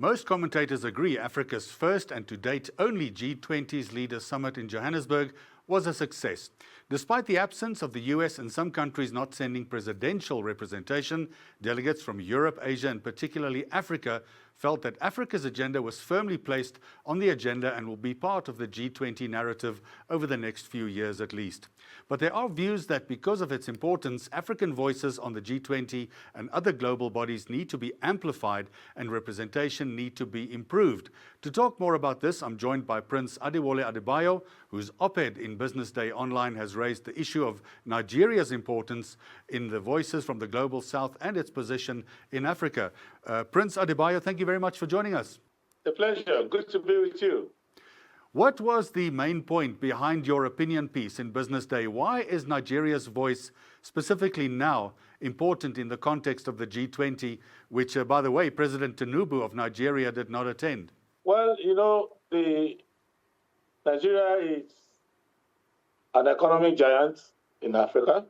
Most commentators agree Africa's first and to date only G20 Leaders Summit in Johannesburg was a success. Despite the absence of the US and some countries not sending presidential representation, delegates from Europe, Asia and particularly Africa felt that Africa's agenda was firmly placed on the agenda and will be part of the G20 narrative over the next few years at least. But there are views that because of its importance, African voices on the G20 and other global bodies need to be amplified and representation need to be improved. To talk more about this, I'm joined by Prince Adewole Adebayo, whose op-ed in Business Day Online has raised the issue of Nigeria's importance in the voices from the Global South and its position in Africa. Prince Adebayo, thank you very much for joining us. A pleasure. Good to be with you. What was the main point behind your opinion piece in Business Day? Why is Nigeria's voice, specifically now, important in the context of the G20, which, by the way, President Tinubu of Nigeria did not attend? Well, Nigeria is an economic giant in Africa,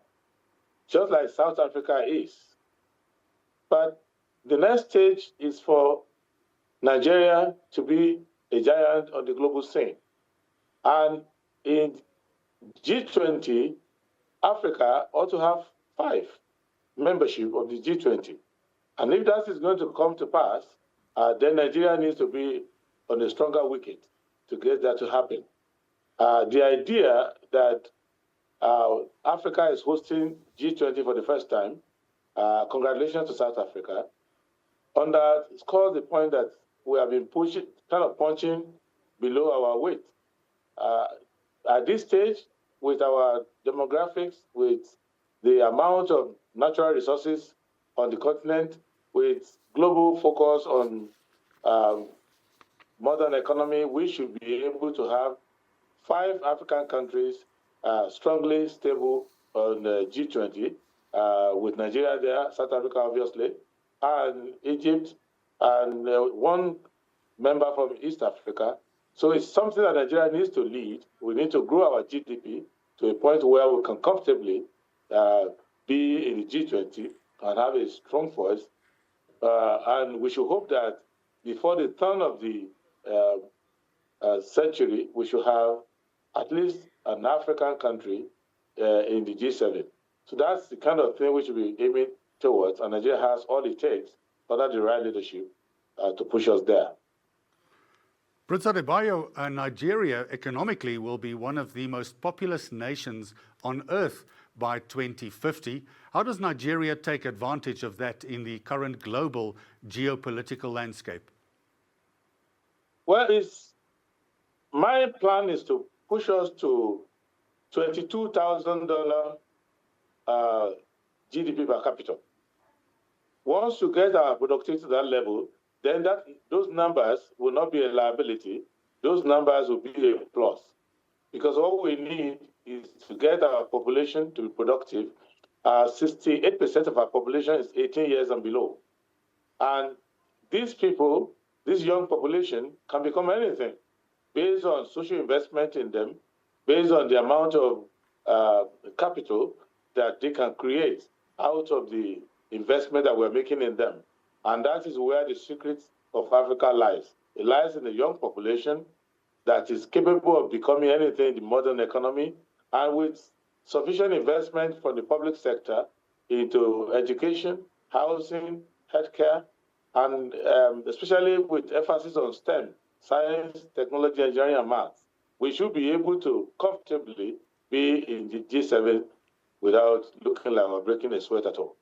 just like South Africa is. But the next stage is for Nigeria to be a giant on the global scene. And in G20, Africa ought to have 5 membership of the G20. And if that is going to come to pass, then Nigeria needs to be on a stronger wicket to get that to happen. The idea that Africa is hosting G20 for the first time, congratulations to South Africa, scores the point that we have been punching below our weight. At this stage, with our demographics, with the amount of natural resources on the continent, with global focus on modern economy, we should be able to have 5 African countries strongly stable on G20, with Nigeria there, South Africa obviously, and Egypt, and 1 member from East Africa. So it's something that Nigeria needs to lead. We need to grow our GDP to a point where we can comfortably be in the G20 and have a strong voice. And we should hope that before the turn of the century, we should have at least an African country in the G7. So that's the kind of thing we should be aiming towards, and Nigeria has all it takes under the right leadership to push us there. Prince Adebayo, Nigeria economically will be one of the most populous nations on earth by 2050. How does Nigeria take advantage of that in the current global geopolitical landscape? Well, my plan is to push us to $22,000 GDP per capita. Once you get our productivity to that level, then those numbers will not be a liability. Those numbers will be a plus. Because all we need is to get our population to be productive. 68% of our population is 18 years and below. And these people, this young population, can become anything based on social investment in them, based on the amount of capital that they can create out of the investment that we're making in them. And that is where the secret of Africa lies. It lies in the young population that is capable of becoming anything in the modern economy, and with sufficient investment from the public sector into education, housing, healthcare, and especially with emphasis on STEM, science, technology, engineering, and math, we should be able to comfortably be in the G7 without looking like we're breaking a sweat at all.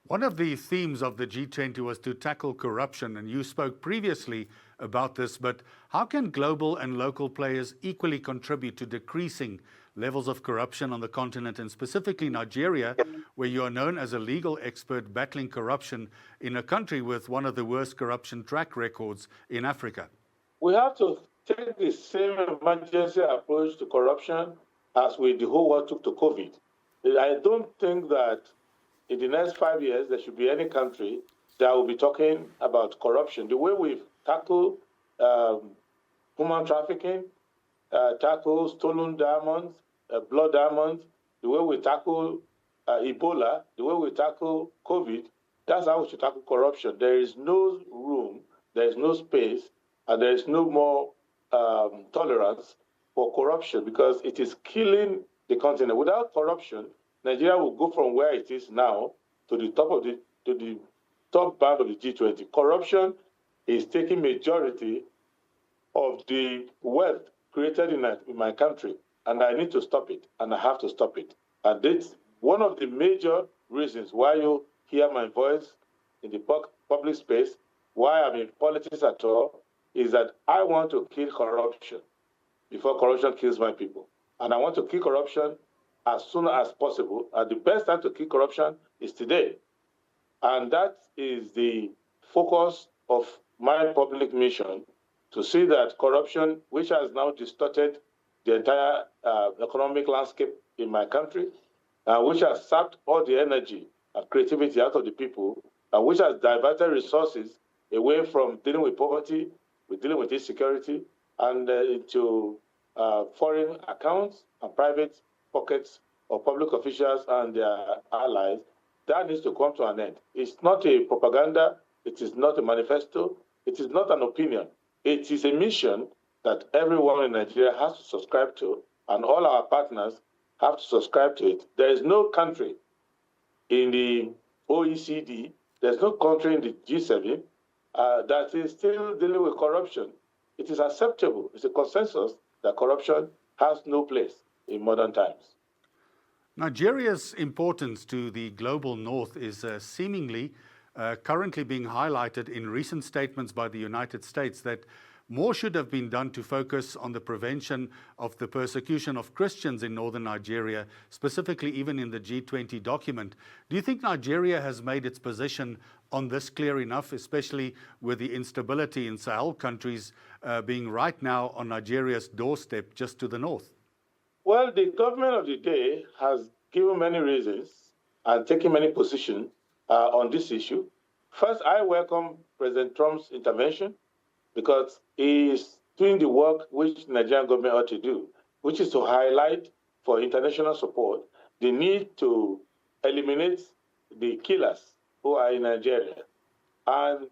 One of the themes of the G20 was to tackle corruption, and you spoke previously about this, but how can global and local players equally contribute to decreasing levels of corruption on the continent, and specifically Nigeria, where you are known as a legal expert battling corruption in a country with one of the worst corruption track records in Africa? We have to take the same emergency approach to corruption as the whole world took to COVID. I don't think that in the next 5 years, there should be any country that will be talking about corruption. The way we've tackled human trafficking, tackled stolen diamonds, blood diamonds, the way we tackle Ebola, the way we tackle COVID, that's how we should tackle corruption. There is no room there is no space, and there is no more tolerance for corruption, because it is killing the continent. Without corruption, Nigeria will go from where it is now to the top band of the G20. Corruption is taking majority of the wealth created in my country, and I need to stop it, and I have to stop it. And that's one of the major reasons why you hear my voice in the public space, why I'm in politics at all, is that I want to kill corruption before corruption kills my people. And I want to kill corruption as soon as possible. And the best time to kill corruption is today. And that is the focus of my public mission, to see that corruption, which has now distorted the entire economic landscape in my country, which has sapped all the energy and creativity out of the people, and which has diverted resources away from dealing with poverty, with dealing with insecurity, and into foreign accounts and private pockets of public officials and their allies. That needs to come to an end. It's not a propaganda. It is not a manifesto. It is not an opinion. It is a mission that everyone in Nigeria has to subscribe to, and all our partners have to subscribe to it. There is no country in the OECD, there's no country in the G7 that is still dealing with corruption. It is acceptable. It's a consensus that corruption has no place in modern times. Nigeria's importance to the global north is seemingly currently being highlighted in recent statements by the United States that more should have been done to focus on the prevention of the persecution of Christians in northern Nigeria, specifically even in the G20 document. Do you think Nigeria has made its position on this clear enough, especially with the instability in Sahel countries being right now on Nigeria's doorstep just to the north? Well, the government of the day has given many reasons and taken many positions on this issue. First, I welcome President Trump's intervention, because he is doing the work which the Nigerian government ought to do, which is to highlight for international support the need to eliminate the killers who are in Nigeria. And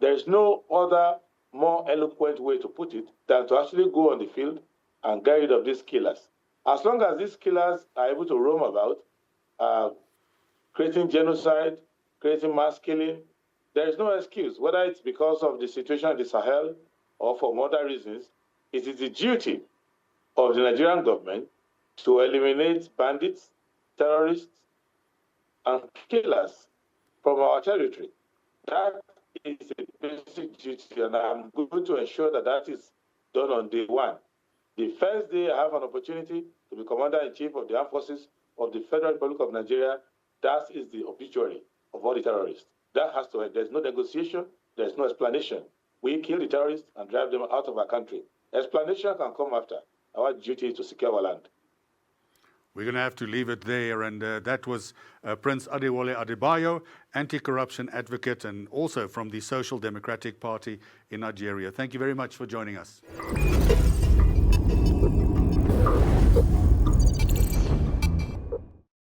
there's no other more eloquent way to put it than to actually go on the field and get rid of these killers. As long as these killers are able to roam about, creating genocide, creating mass killing, there is no excuse, whether it's because of the situation in the Sahel or for other reasons. It is the duty of the Nigerian government to eliminate bandits, terrorists, and killers from our territory. That is a basic duty, and I'm going to ensure that that is done on day one. The first day I have an opportunity to be Commander-in-Chief of the Armed Forces of the Federal Republic of Nigeria, that is the obituary of all the terrorists. That has to end. There's no negotiation. There's no explanation. We kill the terrorists and drive them out of our country. Explanation can come after. Our duty is to secure our land. We're going to have to leave it there. And that was Prince Adewole Adebayo, anti-corruption advocate, and also from the Social Democratic Party in Nigeria. Thank you very much for joining us.